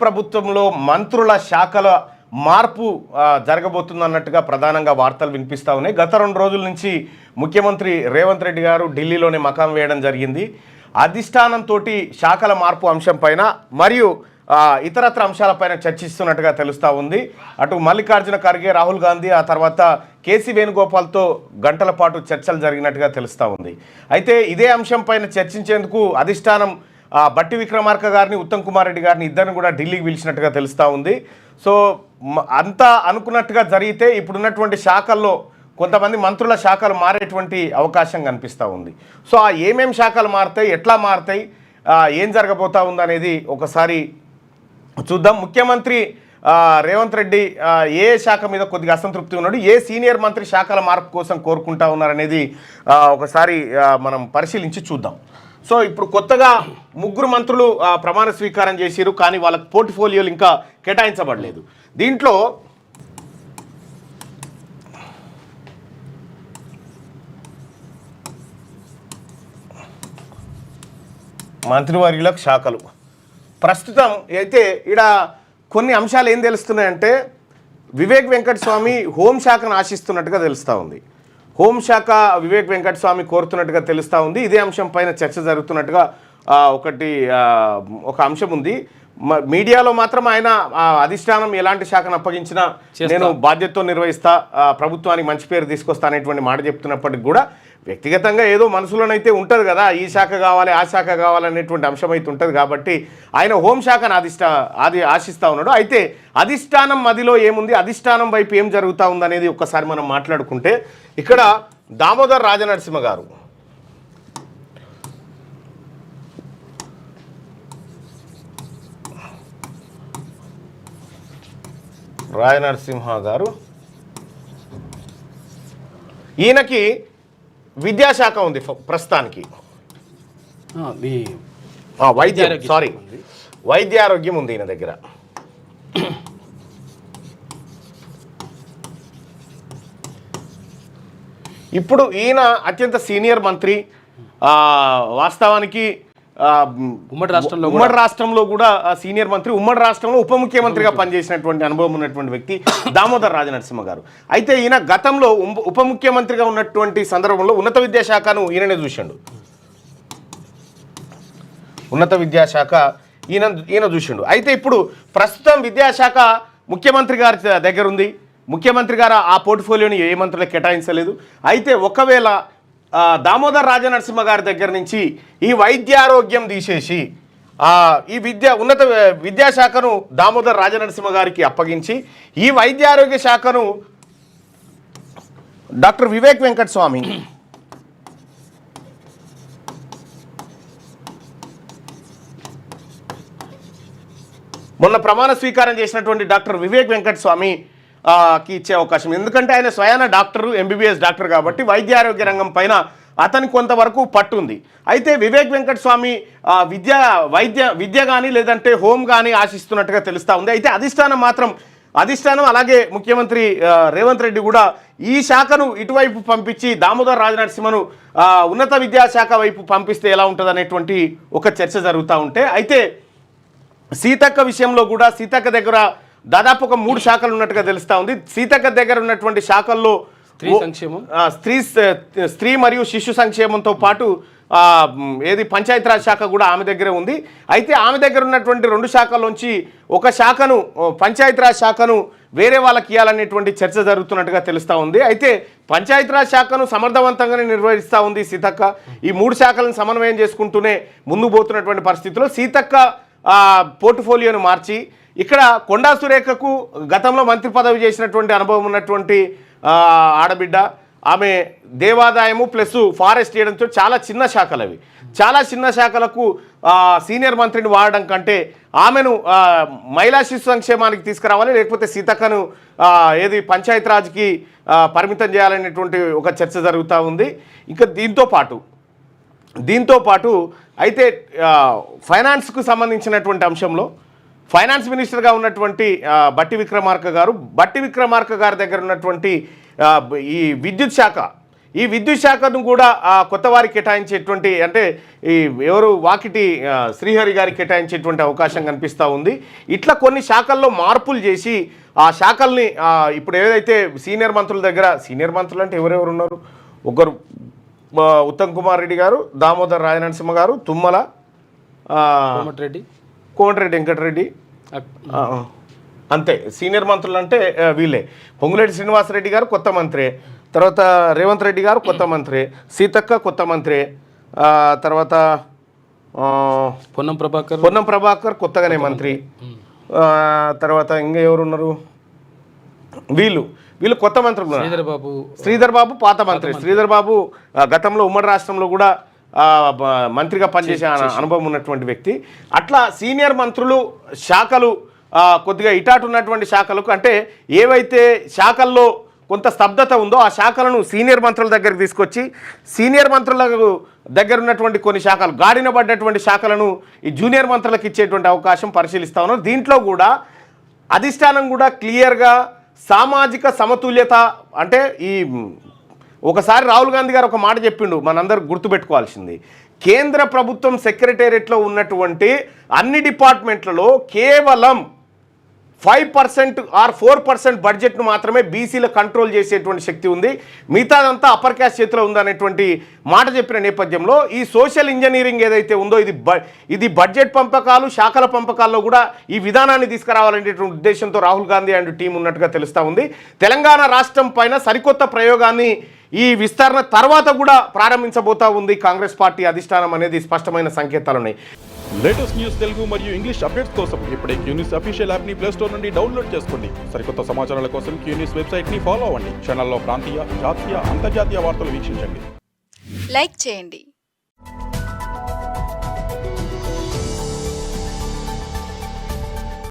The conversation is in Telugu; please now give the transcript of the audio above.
ప్రభుత్వంలో మంత్రుల శాఖల మార్పు జరగబోతుందన్నట్టుగా ప్రధానంగా వార్తలు వినిపిస్తూ ఉన్నాయి. గత 2 రోజుల నుంచి ముఖ్యమంత్రి రేవంత్ రెడ్డి గారు ఢిల్లీలోనే మకాం వేయడం జరిగింది. అధిష్టానంతో శాఖల మార్పు అంశం పైన మరియు ఇతరత్ర అంశాలపైన చర్చిస్తున్నట్టుగా తెలుస్తూ ఉంది. అటు మల్లికార్జున ఖర్గే, రాహుల్ గాంధీ, ఆ తర్వాత కేసీ వేణుగోపాల్తో గంటల పాటు చర్చలు జరిగినట్టుగా తెలుస్తూ ఉంది. అయితే ఇదే అంశం పైన చర్చించేందుకు అధిష్టానం బట్టి విక్రమార్క గారిని, ఉత్తమ్ కుమార్ రెడ్డి గారిని ఇద్దరిని కూడా ఢిల్లీకి పిలిచినట్టుగా తెలుస్తూ ఉంది. సో అంతా అనుకున్నట్టుగా జరిగితే ఇప్పుడున్నటువంటి శాఖల్లో కొంతమంది మంత్రుల శాఖలు మారేటువంటి అవకాశం కనిపిస్తూ ఉంది. సో ఏమేం శాఖలు మారుతాయి, ఎట్లా మారుతాయి, ఏం జరగబోతా ఉంది అనేది ఒకసారి చూద్దాం. ముఖ్యమంత్రి రేవంత్ రెడ్డి ఏ శాఖ మీద కొద్దిగా అసంతృప్తి ఉన్నాడు, ఏ సీనియర్ మంత్రి శాఖల మార్పు కోసం కోరుకుంటా ఉన్నారనేది ఒకసారి మనం పరిశీలించి చూద్దాం. సో ఇప్పుడు కొత్తగా 3 మంత్రులు ప్రమాణ స్వీకారం చేసిరు, కానీ వాళ్ళకి పోర్ట్ఫోలియోలు ఇంకా కేటాయించబడలేదు. దీంట్లో మంత్రివర్యులకు శాఖలు ప్రస్తుతం అయితే ఇక్కడ కొన్ని అంశాలు ఏం తెలుస్తున్నాయంటే, వివేక్ వెంకటస్వామి హోంశాఖను ఆశిస్తున్నట్టుగా తెలుస్తూ ఉంది. హోంశాఖ వివేక్ వెంకటస్వామి కోరుతున్నట్టుగా తెలుస్తూ ఉంది. ఇదే అంశం పైన చర్చ జరుగుతున్నట్టుగా ఒక అంశం ఉంది. మీడియాలో మాత్రం ఆయన అధిష్టానం ఎలాంటి శాఖను అప్పగించినా నేను బాధ్యతతో నిర్వహిస్తా, ప్రభుత్వానికి మంచి పేరు తీసుకొస్తా అనేటువంటి మాట చెప్తున్నప్పటికి కూడా వ్యక్తిగతంగా ఏదో మనసులోనైతే ఉంటుంది కదా, ఈ శాఖ కావాలి, ఆ శాఖ కావాలనేటువంటి అంశం అయితే ఉంటుంది. కాబట్టి ఆయన హోంశాఖను ఆశిస్తూ ఉన్నాడు. అయితే అధిష్టానం మదిలో ఏముంది, అధిష్టానం వైపు ఏం జరుగుతూ ఉందనేది ఒక్కసారి మనం మాట్లాడుకుంటే, ఇక్కడ దామోదర్ రాజనరసింహ గారు ఈయనకి విద్యాశాఖ ఉంది ప్రస్తుతానికి, వైద్యారోగ్యం ఉంది ఈయన దగ్గర. ఇప్పుడు ఈయన అత్యంత సీనియర్ మంత్రి. వాస్తవానికి ఉమ్మడి రాష్ట్రంలో కూడా సీనియర్ మంత్రి, ఉమ్మడి రాష్ట్రంలో ఉప ముఖ్యమంత్రిగా పనిచేసినటువంటి అనుభవం ఉన్నటువంటి వ్యక్తి దామోదర్ రాజనరసింహ గారు. అయితే ఈయన గతంలో ఉప ముఖ్యమంత్రిగా ఉన్నటువంటి సందర్భంలో ఉన్నత విద్యాశాఖను ఈయననే చూసిండు. ఉన్నత విద్యాశాఖ ఈయన చూసిండు. అయితే ఇప్పుడు ప్రస్తుతం విద్యాశాఖ ముఖ్యమంత్రి గారి దగ్గర ఉంది. ముఖ్యమంత్రి గారు ఆ పోర్ట్ఫోలియోని ఏ మంత్రులకు కేటాయించలేదు. అయితే ఒకవేళ దామోదర్ రాజనరసింహ గారి దగ్గర నుంచి ఈ వైద్యారోగ్యం తీసేసి ఈ ఉన్నత విద్యాశాఖను దామోదర్ రాజనరసింహ గారికి అప్పగించి ఈ వైద్యారోగ్య శాఖను డాక్టర్ వివేక్ వెంకటస్వామి మొన్న ప్రమాణ స్వీకారం చేసినటువంటి డాక్టర్ వివేక్ వెంకటస్వామి కి ఇచ్చే అవకాశం. ఎందుకంటే ఆయన స్వయాన డాక్టరు, ఎంబీబీఎస్ డాక్టర్ కాబట్టి వైద్య ఆరోగ్య రంగం పైన అతనికి కొంతవరకు పట్టుంది. అయితే వివేక్ వెంకటస్వామి విద్య కానీ లేదంటే హోమ్ కానీ ఆశిస్తున్నట్టుగా తెలుస్తూ ఉంది. అయితే అధిష్టానం అలాగే ముఖ్యమంత్రి రేవంత్ రెడ్డి కూడా ఈ శాఖను ఇటువైపు పంపించి దామోదర్ రాజనరసింహను ఉన్నత విద్యాశాఖ వైపు పంపిస్తే ఎలా ఉంటుంది అనేటువంటి ఒక చర్చ జరుగుతూ ఉంటే, అయితే సీతక్క విషయంలో కూడా సీతక్క దగ్గర దాదాపు ఒక 3 శాఖలు ఉన్నట్టుగా తెలుస్తూ ఉంది. సీతక్క దగ్గర ఉన్నటువంటి శాఖల్లో స్త్రీ మరియు శిశు సంక్షేమంతో పాటు పంచాయతీరాజ్ శాఖ కూడా ఆమె దగ్గరే ఉంది. అయితే ఆమె దగ్గర ఉన్నటువంటి 2 శాఖల్లోంచి ఒక శాఖను, పంచాయతీరాజ్ శాఖను వేరే వాళ్ళకి ఇవ్వాలనేటువంటి చర్చ జరుగుతున్నట్టుగా తెలుస్తూ ఉంది. అయితే పంచాయతీరాజ్ శాఖను సమర్థవంతంగానే నిర్వహిస్తూ ఉంది సీతక్క. ఈ 3 శాఖలను సమన్వయం చేసుకుంటూనే ముందుకు పోతున్నటువంటి పరిస్థితిలో సీతక్క పోర్ట్ఫోలియోను మార్చి ఇక్కడ కొండా సురేఖకు గతంలో మంత్రి పదవి చేసినటువంటి అనుభవం ఉన్నటువంటి ఆడబిడ్డ, ఆమె దేవాదాయము ప్లస్ ఫారెస్ట్ చేయడంతో చాలా చిన్న శాఖలు అవి. చాలా చిన్న శాఖలకు సీనియర్ మంత్రిని వాడడం కంటే ఆమెను మహిళా శిశు సంక్షేమానికి తీసుకురావాలి, లేకపోతే సీతక్కను పంచాయతీరాజ్కి పరిమితం చేయాలనేటువంటి ఒక చర్చ జరుగుతూ ఉంది. ఇంకా దీంతో పాటు అయితే ఫైనాన్స్కు సంబంధించినటువంటి అంశంలో ఫైనాన్స్ మినిస్టర్గా ఉన్నటువంటి బట్టి విక్రమార్క గారి దగ్గర ఉన్నటువంటి ఈ విద్యుత్ శాఖ, ఈ విద్యుత్ శాఖను కూడా కొత్త వారికి కేటాయించేటువంటి అంటే ఈ ఎవరు వాకిటి శ్రీహరి గారికి కేటాయించేటువంటి అవకాశం కనిపిస్తూ ఉంది. ఇట్లా కొన్ని శాఖల్లో మార్పులు చేసి ఆ శాఖల్ని ఇప్పుడు ఏదైతే సీనియర్ మంత్రుల దగ్గర సీనియర్ మంత్రులు అంటే ఎవరెవరు ఉన్నారు, ఒకరు ఉత్తమ్ కుమార్ రెడ్డి గారు, దామోదర్ రాజనరసింహ గారు, తుమ్మల, కోమటిరెడ్డి వెంకటరెడ్డి, అంతే సీనియర్ మంత్రులు అంటే వీళ్ళే. పొంగులేటి శ్రీనివాసరెడ్డి గారు కొత్త మంత్రి, తర్వాత రేవంత్ రెడ్డి గారు కొత్త మంత్రి, సీతక్క కొత్త మంత్రి, తర్వాత పొన్నం ప్రభాకర్ కొత్తగానే మంత్రి, తర్వాత ఇంకా ఎవరు ఉన్నారు, వీళ్ళు కొత్త మంత్రులు. శ్రీధర్ బాబు పాత మంత్రి. శ్రీధర్ బాబు గతంలో ఉమ్మడి రాష్ట్రంలో కూడా మంత్రిగా పనిచేసే అనుభవం ఉన్నటువంటి వ్యక్తి. అట్లా సీనియర్ మంత్రులు శాఖలు కొద్దిగా ఇటాటు ఉన్నటువంటి శాఖలకు అంటే ఏవైతే శాఖల్లో కొంత స్తబ్దత ఉందో ఆ శాఖలను సీనియర్ మంత్రుల దగ్గరికి తీసుకొచ్చి సీనియర్ మంత్రులకు దగ్గర ఉన్నటువంటి కొన్ని శాఖలు గాడిన పడ్డటువంటి శాఖలను ఈ జూనియర్ మంత్రులకు ఇచ్చేటువంటి అవకాశం పరిశీలిస్తా ఉన్నారు. దీంట్లో కూడా అధిష్టానం కూడా క్లియర్గా సామాజిక సమతుల్యత అంటే ఈ ఒకసారి రాహుల్ గాంధీ గారు ఒక మాట చెప్పిండు, మనందరూ గుర్తుపెట్టుకోవాల్సింది. కేంద్ర ప్రభుత్వం సెక్రటేరియట్లో ఉన్నటువంటి అన్ని డిపార్ట్మెంట్లలో కేవలం 5% ఆర్ 4% బడ్జెట్ను మాత్రమే బీసీలు కంట్రోల్ చేసేటువంటి శక్తి ఉంది, మిగతాదంతా అప్పర్ క్యాస్ట్ చేతిలో ఉందనేటువంటి మాట చెప్పిన నేపథ్యంలో ఈ సోషల్ ఇంజనీరింగ్ ఏదైతే ఉందో ఇది బడ్జెట్ పంపకాలు శాఖల పంపకాల్లో కూడా ఈ విధానాన్ని తీసుకురావాలనేటువంటి ఉద్దేశంతో రాహుల్ గాంధీ అండ్ టీం ఉన్నట్టుగా తెలుస్తూ ఉంది. తెలంగాణ రాష్ట్రం పైన సరికొత్త ప్రయోగాన్ని ఈ విస్తరణ తర్వాత కూడా ప్రారంభించబోతా ఉంది కాంగ్రెస్ పార్టీ అధిష్టానం అనేది స్పష్టమైన సంకేతాలు ఉన్నాయి. లేటెస్ట్ న్యూస్ తెలుగు మరియు ఇంగ్లీష్ అప్డేట్స్ కోసం ఇప్పుడే క్యూన్యూస్ అఫీషియల్ యాప్ ని ప్లే స్టోర్ నుండి డౌన్లోడ్ చేసుకోండి. సరికొత్త సమాచారాల కోసం క్యూన్యూస్ వెబ్సైట్ ని ఫాలో అవ్వండి. ఛానల్లో ప్రాంతీయ, జాతీయ, అంతర్జాతీయ వార్తలు వీక్షించండి. లైక్ చేయండి,